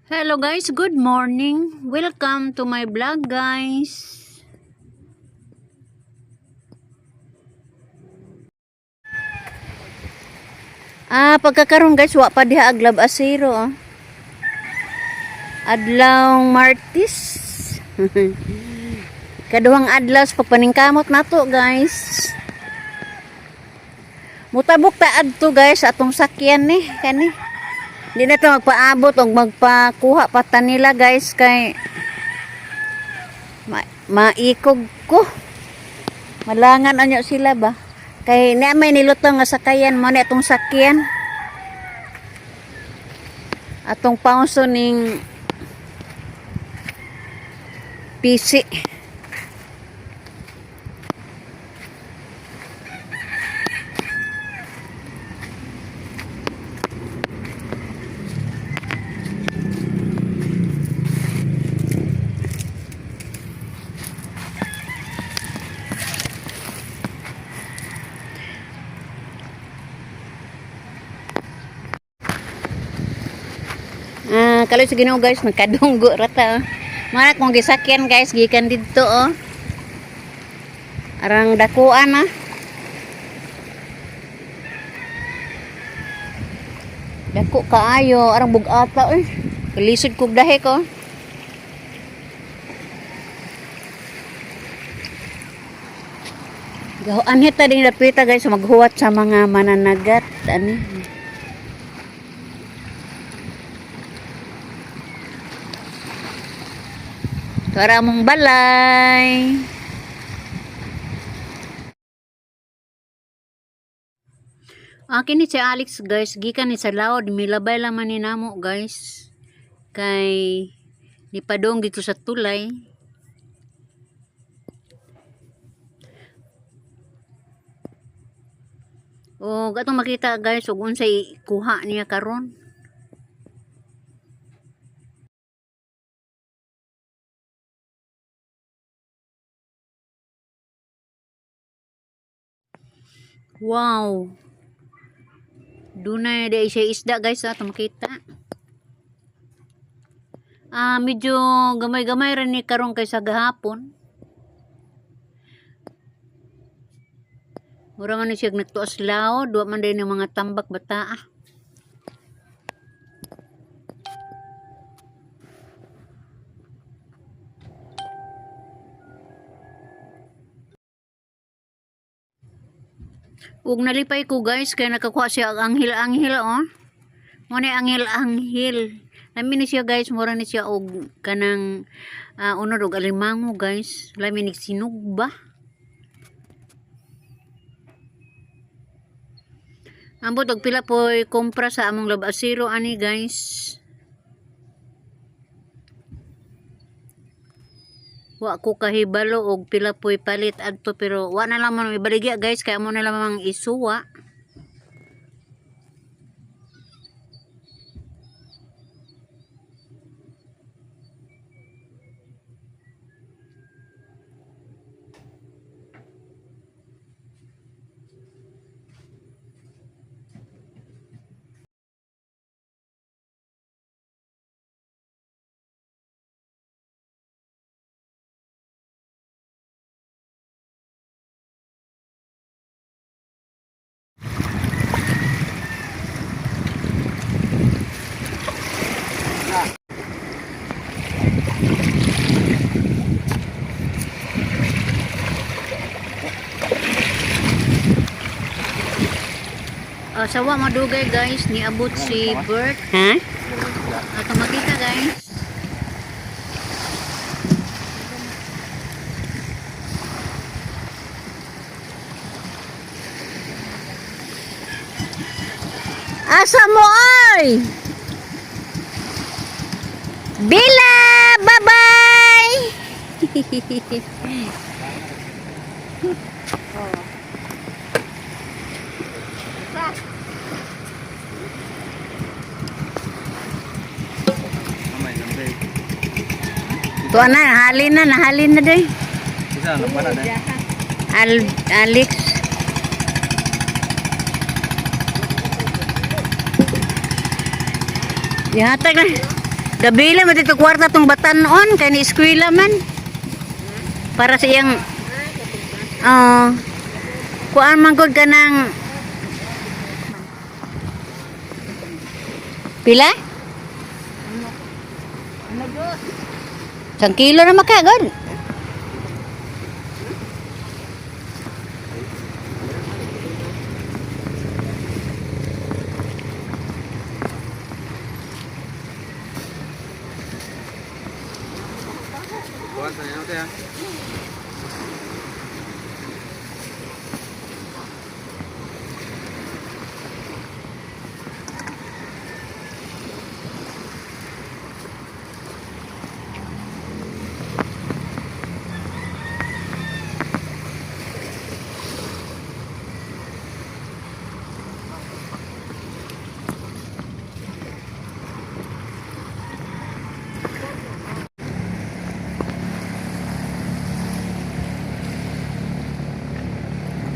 Hello guys, good morning. Welcome to my vlog guys. Pagkakaroon guys, wa pa diha aglab asiro. Adlaw Martis. Kaduhang adlaw sa pagpaningkamot nato guys. Mutabok ta adto guys atong sakyan ni kani. Hindi na ito magpaabot o magpakuha pata nila guys kay maikog ko. Malangan anyo sila ba? Kay na may nilutong nga sakayan mo na itong sakyan. Atong paunso ning PC. Kalau sa Ginoo guys, nagkadunggo rata. Mana kung gisakyan guys, gikan dito oh. Arang dakuan Dako kaayo, arang bugata eh. Kalisod kog dahe ko. Anhit ta ding dapita guys, maghuwat sa mga mananagat ani. Para mong balay. Kini si Alex guys, gikan ni sa laod, milabay laman ni namo guys. Kay nipadong dito sa tulay. O gatong makita guys, ug unsay kuha niya karon. Wow. Dunay day siya isda guys ato makita. Medyo gamay-gamay rin ni karon kay sa gahapon. Mura man ni siya nagtuos laod, wa man din ng mga tambak bata. Ug nalipay ko guys kay nakakuha siya ang anghel-anghel oh. Mo ni anghel-anghel. Lami ni siya guys, mura ni siya og kanang unod og alimango guys. Lami ni sinugba. Ambot og pila po'y kompra sa among labasiro ani guys. Wa ko kahibalo og pila po'y palit adto pero wa na lang man ibaligya guys kay amo na lamang isuwa. Sawa madugay guys, niabot si Bert. Ha? Ato makita guys. Asa mo ay? Bila, bye-bye. Tuwa na, nahalin na day. Isa, nagpana day. Alex. Ihatag na. Gabila mo dito kwarta tong batanon kay ni eskwela man. Para sa iyang kuan man gud kanang pila? Isang kilo na makagod.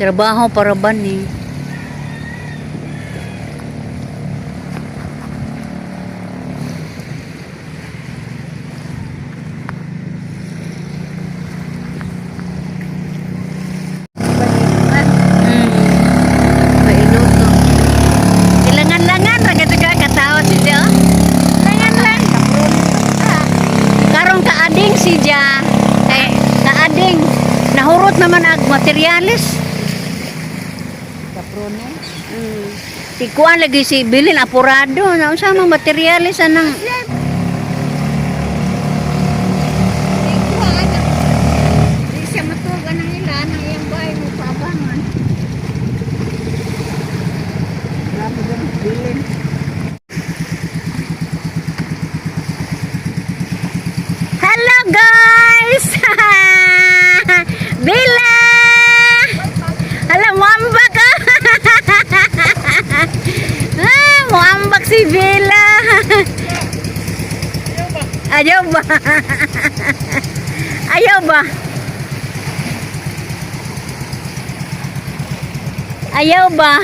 Trabaho para bani. Ilangan-langan ra kadto katawa si Dio. Langan lang. Karong kaading si Dia. Kaading nahurot naman ag materialis. Tikuan lagi si bilin apurado na unsa mang materialis anang di siya matugan ng ilan ang iyang bahay mo paabangan. Grabe din bilin. Hello guys. Bila. Alam mo amba ka. Muambak si Bella. Ayaw ba? Ayaw ba? Ayaw ba?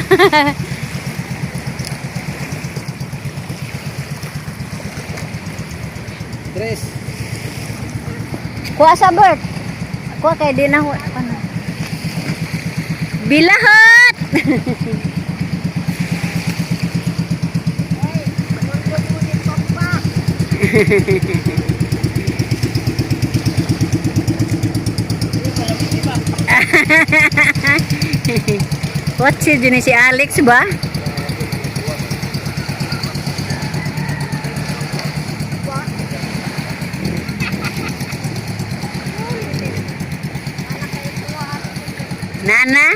Tres. Kuha sa bird. Kuha kay di na bilahot. What si Alex ba? Nana?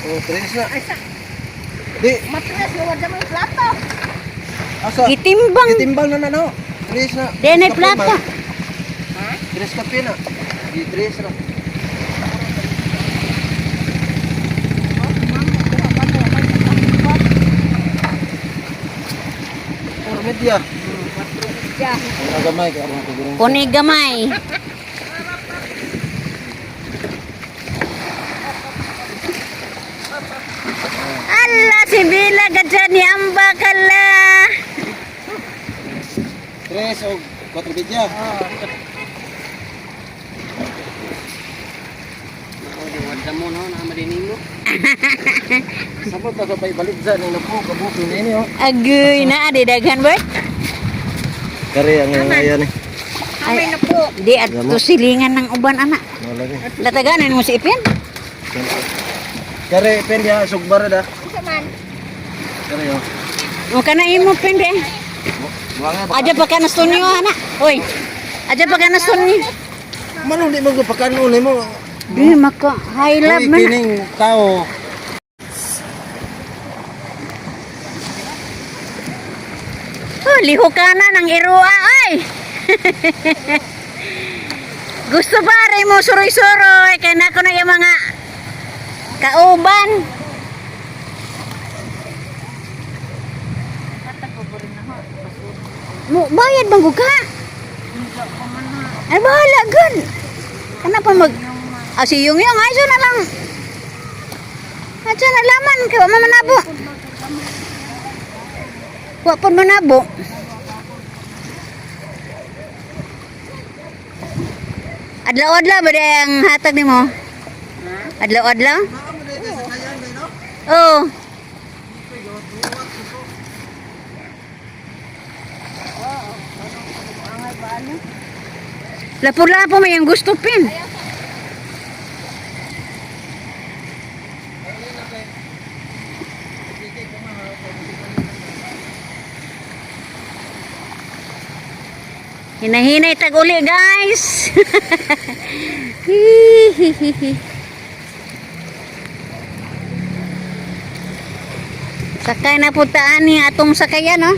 Oh, tres na. Di. Matras na wala mo plato. Asa? Itimbang. Itimbang na no. Tres na. Dene plato. Ha? Tres kape na. Di tres na. Media. Gamay ka ron. Kuni gamay. Allah si Bila gadya ni amba kala. Tres o 4 media. Damo no na madini mo. Sabot ka pa ibalik sa ni napo kabuto ni ini oh. Agoy na ade daghan ba? Kare ang ngayon ni. Ay na po. Di ato silingan ng uban anak. Wala ni. Lataganan mo si Ipin? Kare pen dia sugbara da. Saman. Kare yo. O kana imo pende. Aja pa kana stunyo anak. Hoy. Aja pa kana stunyo. Mano di mo pakanon ni mo. Di maka high love man. Kining tao. Oh, liho ka na ng irua ay. Gusto ba rin mo suroy-suroy kaya na ako na yung mga kauban. Bayad bang ka? Ay bahala gan. Kana pa mag si yung ay so na lang. Acha na laman kay wa man manabo. Wa pod manabo. Adlaw-adlaw ba ang hatag nimo? Adlaw-adlaw? Oo. Lapo-lapo may ang gusto pin. Hinahinay tag uli guys. Sakay na putaan ni atong sakayan, no?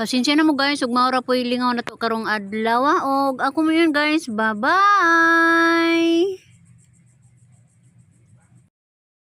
Pasensya na mo guys, ug maura po lingaw na to karong adlaw og ako mo yun guys. Bye-bye.